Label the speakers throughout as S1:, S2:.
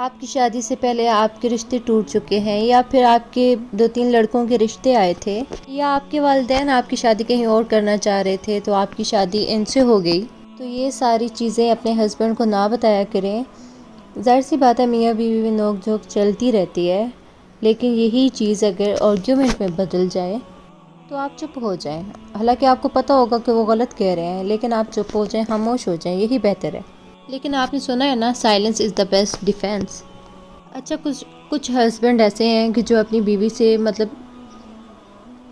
S1: آپ کی شادی سے پہلے آپ کے رشتے ٹوٹ چکے ہیں، یا پھر آپ کے 2-3 لڑکوں کے رشتے آئے تھے، یا آپ کے والدین آپ کی شادی کہیں اور کرنا چاہ رہے تھے تو آپ کی شادی ان سے ہو گئی، تو یہ ساری چیزیں اپنے ہسبینڈ کو نہ بتایا کریں۔ ظاہر سی بات ہے میاں بیوی میں نوک جھوک چلتی رہتی ہے، لیکن یہی چیز اگر آرگیومنٹ میں بدل جائے تو آپ چپ ہو جائیں۔ حالانکہ آپ کو پتہ ہوگا کہ وہ غلط کہہ رہے ہیں، لیکن آپ چپ ہو جائیں، خاموش ہو جائیں، یہی بہتر ہے۔ لیکن آپ نے سنا ہے نا، silence is the best defence. اچھا، کچھ ہسبینڈ ایسے ہیں کہ جو اپنی بیوی سے مطلب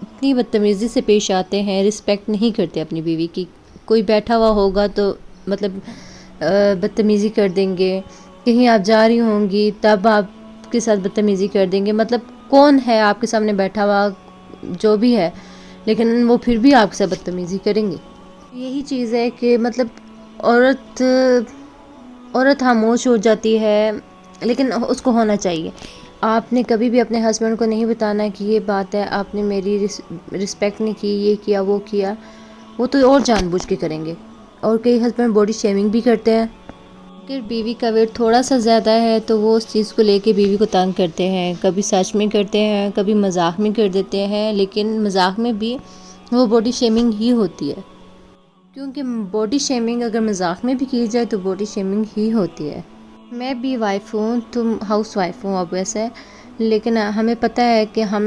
S1: اتنی بدتمیزی سے پیش آتے ہیں، رسپیکٹ نہیں کرتے اپنی بیوی کی۔ کوئی بیٹھا ہوا ہوگا تو مطلب بدتمیزی کر دیں گے، کہیں آپ جا رہی ہوں گی تب آپ کے ساتھ بدتمیزی کر دیں گے۔ مطلب کون ہے آپ کے سامنے بیٹھا ہوا، جو بھی ہے، لیکن وہ پھر بھی آپ سے بدتمیزی کریں گے۔ یہی چیز ہے کہ مطلب عورت خاموش ہو جاتی ہے، لیکن اس کو ہونا چاہیے۔ آپ نے کبھی بھی اپنے ہسبینڈ کو نہیں بتانا کہ یہ بات ہے، آپ نے میری رسپیکٹ نہیں کی، یہ کیا وہ کیا، وہ تو اور جان بوجھ کے کریں گے۔ اور کئی ہسبینڈ باڈی شیمنگ بھی کرتے ہیں۔ اگر بیوی کا ویٹ تھوڑا سا زیادہ ہے تو وہ اس چیز کو لے کے بیوی کو تنگ کرتے ہیں، کبھی سچ میں کرتے ہیں، کبھی مذاق میں کر دیتے ہیں، لیکن مذاق میں بھی وہ باڈی شیمنگ ہی ہوتی ہے، کیونکہ باڈی شیمنگ اگر مذاق میں بھی کی جائے تو باڈی شیمنگ ہی ہوتی ہے۔ میں بھی وائف ہوں، تم ہاؤس وائف ہوں آبویس ہے، لیکن ہمیں پتہ ہے کہ ہم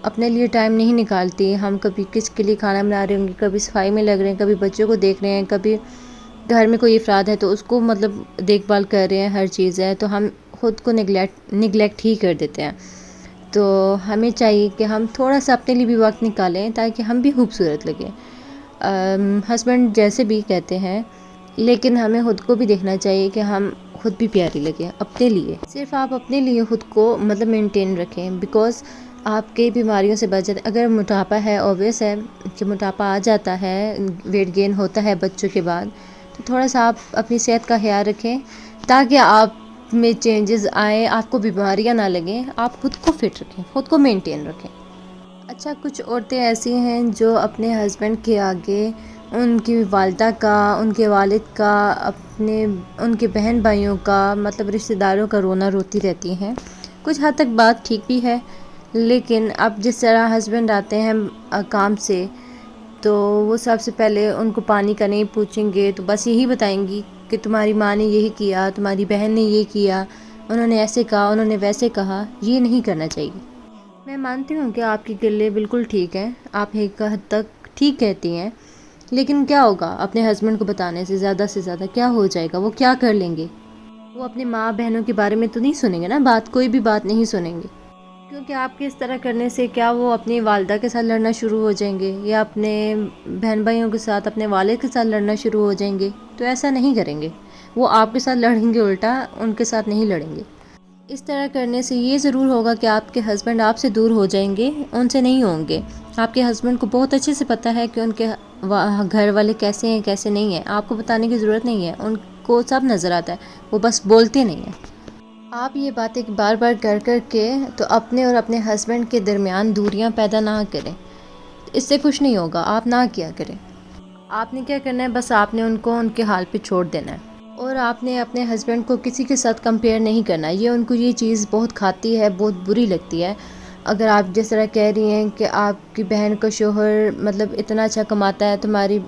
S1: اپنے لیے ٹائم نہیں نکالتی۔ ہم کبھی کس کے لیے کھانا بنا رہے ہوں گے، کبھی صفائی میں لگ رہے ہیں، کبھی بچوں کو دیکھ رہے ہیں، کبھی گھر میں کوئی افراد ہے تو اس کو مطلب دیکھ بھال کر رہے ہیں، ہر چیز ہے، تو ہم خود کو نگلیکٹ ہی کر دیتے ہیں۔ تو ہمیں چاہیے کہ ہم تھوڑا سا اپنے لیے بھی وقت نکالیں تاکہ ہم بھی خوبصورت لگیں۔ ہسبینڈ جیسے بھی کہتے ہیں، لیکن ہمیں خود کو بھی دیکھنا چاہیے کہ ہم خود بھی پیاری لگیں اپنے لیے۔ صرف آپ اپنے لیے خود کو مطلب مینٹین رکھیں، بیکاز آپ کئی بیماریوں سے بچ جاتے۔ اگر موٹاپا ہے، اوبویس ہے کہ موٹاپا آ جاتا ہے، ویٹ گین ہوتا ہے بچوں کے بعد، تو تھوڑا سا آپ اپنی صحت کا خیال رکھیں تاکہ آپ میں چینجز آئیں، آپ کو بیماریاں نہ لگیں۔ آپ خود کو فٹ رکھیں، خود کو مینٹین رکھیں۔ اچھا، کچھ عورتیں ایسی ہیں جو اپنے ہسبینڈ کے آگے ان کی والدہ کا، ان کے والد کا، ان کے بہن بھائیوں کا، مطلب رشتہ داروں کا رونا روتی رہتی ہیں۔ کچھ حد تک بات ٹھیک بھی ہے، لیکن اب جس طرح ہسبینڈ آتے ہیں کام سے تو وہ سب سے پہلے ان کو پانی کا نہیں پوچھیں گے، تو بس یہی بتائیں گی کہ تمہاری ماں نے یہی کیا، تمہاری بہن نے یہ کیا، انہوں نے ایسے کہا، انہوں نے ویسے کہا۔ یہ نہیں کرنا چاہیے۔ میں مانتی ہوں کہ آپ کی گلے بالکل ٹھیک ہیں، آپ ایک حد تک ٹھیک کہتی ہیں، لیکن کیا ہوگا اپنے ہسبینڈ کو بتانے سے زیادہ کیا ہو جائے گا؟ وہ کیا کر لیں گے؟ وہ اپنے ماں بہنوں کے بارے میں تو نہیں سنیں گے نا، کوئی بھی بات نہیں سنیں گے، کیونکہ آپ کے اس طرح کرنے سے کیا وہ اپنی والدہ کے ساتھ لڑنا شروع ہو جائیں گے، یا اپنے بہن بھائیوں کے ساتھ، اپنے والد کے ساتھ لڑنا شروع ہو جائیں گے؟ تو ایسا نہیں کریں گے، وہ آپ کے ساتھ لڑیں گے، الٹا ان کے ساتھ نہیں لڑیں گے۔ اس طرح کرنے سے یہ ضرور ہوگا کہ آپ کے ہسبینڈ آپ سے دور ہو جائیں گے، ان سے نہیں ہوں گے۔ آپ کے ہسبینڈ کو بہت اچھے سے پتہ ہے کہ ان کے گھر والے کیسے ہیں کیسے نہیں ہیں، آپ کو بتانے کی ضرورت نہیں ہے، ان کو سب نظر آتا ہے، وہ بس بولتے نہیں ہیں۔ آپ یہ باتیں بار بار کر کے تو اپنے اور اپنے ہسبینڈ کے درمیان دوریاں پیدا نہ کریں، اس سے کچھ نہیں ہوگا، آپ نہ کیا کریں۔ آپ نے کیا کرنا ہے، بس آپ نے ان کو ان کے حال پہ چھوڑ دینا ہے، اور آپ نے اپنے ہسبینڈ کو کسی کے ساتھ کمپیئر نہیں کرنا۔ یہ ان کو یہ چیز بہت کھاتی ہے، بہت بری لگتی ہے۔ اگر آپ جس طرح کہہ رہی ہیں کہ آپ کی بہن کا شوہر مطلب اتنا اچھا کماتا ہے، تمہاری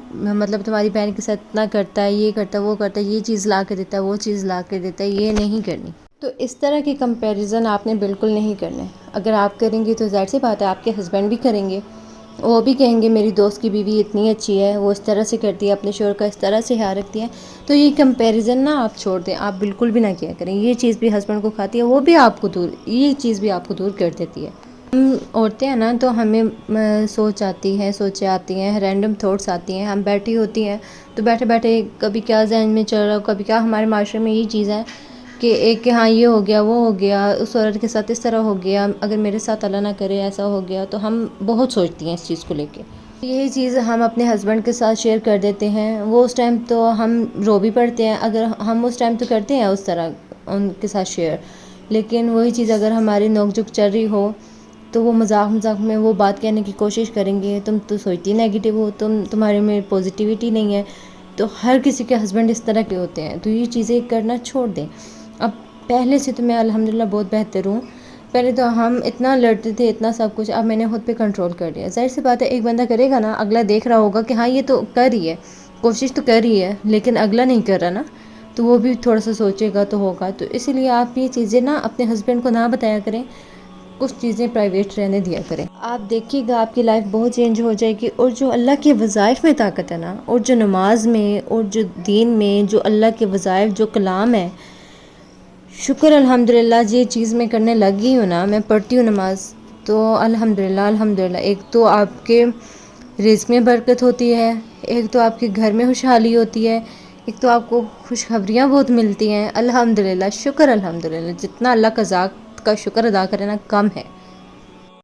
S1: بہن کے ساتھ اتنا کرتا ہے، یہ کرتا ہے وہ کرتا ہے، یہ چیز لا کے دیتا ہے، وہ چیز لا کے دیتا ہے، یہ نہیں کرنی۔ تو اس طرح کی کمپیریزن آپ نے بالکل نہیں کرنا ہے۔ اگر آپ کریں گی تو ظاہر سی بات ہے آپ کے ہسبینڈ بھی کریں گے، وہ بھی کہیں گے میری دوست کی بیوی اتنی اچھی ہے، وہ اس طرح سے کرتی ہے، اپنے شوہر کا اس طرح سے خیال رکھتی ہے۔ تو یہ کمپیریزن نا آپ چھوڑ دیں، آپ بالکل بھی نہ کیا کریں۔ یہ چیز بھی ہسبینڈ کو کھاتی ہے، وہ بھی آپ کو یہ چیز بھی آپ کو دور کر دیتی ہے۔ ہم عورتیں ہیں نا، تو ہمیں سوچیں آتی ہیں، رینڈم تھاٹس آتی ہیں، ہم بیٹھی ہوتی ہیں تو بیٹھے بیٹھے کبھی کیا ذہن میں چل رہا ہو، کبھی کیا ہمارے معاشرے میں یہ چیز ہے کہ ہاں یہ ہو گیا، وہ ہو گیا، اس عورت کے ساتھ اس طرح ہو گیا، اگر میرے ساتھ اللہ نہ کرے ایسا ہو گیا، تو ہم بہت سوچتی ہیں اس چیز کو لے کے۔ یہی چیز ہم اپنے ہسبینڈ کے ساتھ شیئر کر دیتے ہیں، وہ اس ٹائم تو ہم رو بھی پڑتے ہیں، اگر ہم اس ٹائم تو کرتے ہیں اس طرح ان کے ساتھ شیئر، لیکن وہی چیز اگر ہماری نوک جھوک چل رہی ہو تو وہ مذاق میں وہ بات کہنے کی کوشش کریں گے، تم تو سوچتی نیگیٹو ہو، تمہارے میں پازیٹیوٹی نہیں ہے۔ تو ہر کسی کے ہسبینڈ اس طرح کے ہوتے ہیں، تو یہ چیزیں کرنا چھوڑ دیں۔ اب پہلے سے تو میں الحمدللہ بہت بہتر ہوں. پہلے تو ہم اتنا لڑتے تھے، اتنا سب کچھ، اب میں نے خود پہ کنٹرول کر لیا. ظاہر سی بات ہے ایک بندہ کرے گا نا، اگلا دیکھ رہا ہوگا کہ ہاں یہ تو کر رہی ہے، کوشش تو کر رہی ہے، لیکن اگلا نہیں کر رہا نا، تو وہ بھی تھوڑا سا سوچے گا تو ہوگا. تو اسی لیے آپ یہ چیزیں نا اپنے ہسبینڈ کو نہ بتایا کریں، کچھ چیزیں پرائیویٹ رہنے دیا کریں. آپ دیکھیے گا آپ کی لائف بہت چینج ہو جائے گی. اور جو اللہ کے وظائف میں طاقت ہے نا، اور جو نماز میں اور جو دین میں جو اللہ کے وظائف جو کلام ہے، شکر الحمدللہ یہ چیز میں کرنے لگی ہوں نا، میں پڑھتی ہوں نماز تو الحمدللہ الحمدللہ. ایک تو آپ کے رزق میں برکت ہوتی ہے، ایک تو آپ کے گھر میں خوشحالی ہوتی ہے، ایک تو آپ کو خوشخبریاں بہت ملتی ہیں. الحمدللہ شکر الحمدللہ. جتنا اللہ کا ذات کا شکر ادا کرے نا کم ہے.